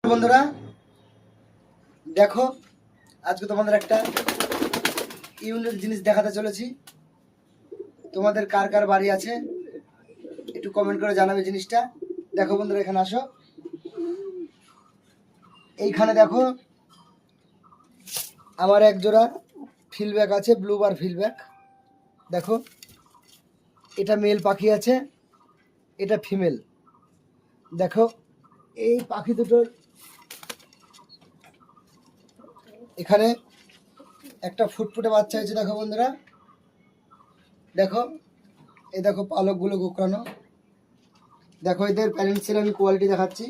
বন্ধুরা দেখো, আজকে তোমাদের একটা ইউনিক জিনিস দেখাতে চলেছি। তোমাদের কার কার বাড়ি আছে একটু কমেন্ট করে জানাবে জিনিসটা। দেখো বন্ধুরা, এখানে আসো। এইখানে দেখো আমার এক জোড়া ফিলব্যাক আছে, ব্লুবার ফিলব্যাক। দেখো, এটা মেল পাখি আছে, এটা ফিমেল। দেখো এই পাখি দুটোর এখানে একটা ফুটফুটে বাচ্চা হয়েছে। দেখো বন্ধুরা, দেখো এই দেখো পালকগুলো কোঁকড়ানো। দেখো এদের প্যারেন্টসের আমি কোয়ালিটি দেখাচ্ছি।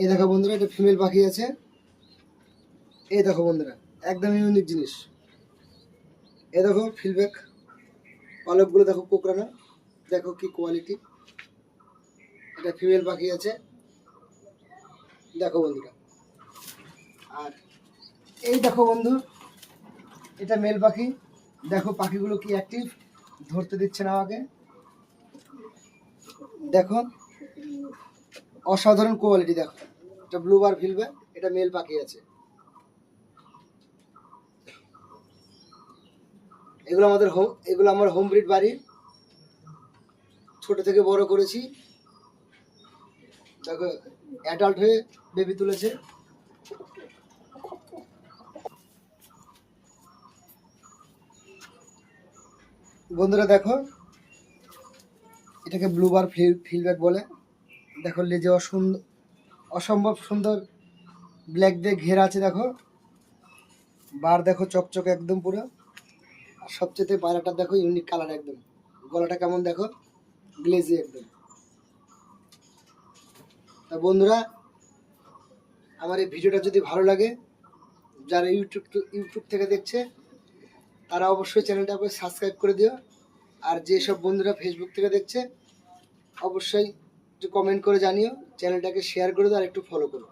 এই দেখো বন্ধুরা, এটা ফিমেল পাখি আছে। এই দেখো বন্ধুরা, একদম ইউনিক জিনিস। এই দেখো ফিলব্যাক, পালকগুলো দেখো কোঁকড়ানো। দেখো কি কোয়ালিটি। এটা ফিমেল পাখি আছে। দেখো বন্ধুরা, আর এই দেখো বন্ধু, এটা মেল পাখি। দেখো পাখিগুলো কি অ্যাক্টিভ, ধরতে দিচ্ছে না আমাকে। দেখো অসাধারণ কোয়ালিটি। দেখো এটা ব্লুবার ফিলব্যাক, এটা মেল পাখি আছে। এগুলো আমার হোম ব্রিড বাড়ি, ছোট থেকে বড় করেছি। দেখো অ্যাডাল্ট হয়ে বেবি তুলেছে। বন্ধুরা দেখো, এটাকে ব্লুবার ফিলব্যাক বলে। দেখো লেজে অসম্ভব সুন্দর ব্ল্যাক দিয়ে ঘেরা আছে। দেখো বার দেখো চকচকে একদম পুরো। আর সবচেয়ে পায়রাটা দেখো ইউনিক কালার একদম। গলাটা কেমন দেখো, গ্লেজি একদম। তা বন্ধুরা, আমার এই ভিডিওটা যদি ভালো লাগে, যারা ইউটিউব থেকে দেখছে তারা অবশ্যই চ্যানেলটা সাবস্ক্রাইব করে দিও। আর যেসব বন্ধুরা ফেসবুক থেকে দেখছে অবশ্যই একটু কমেন্ট করে জানিও, চ্যানেলটাকে শেয়ার করে দাও আর একটু ফলো করো।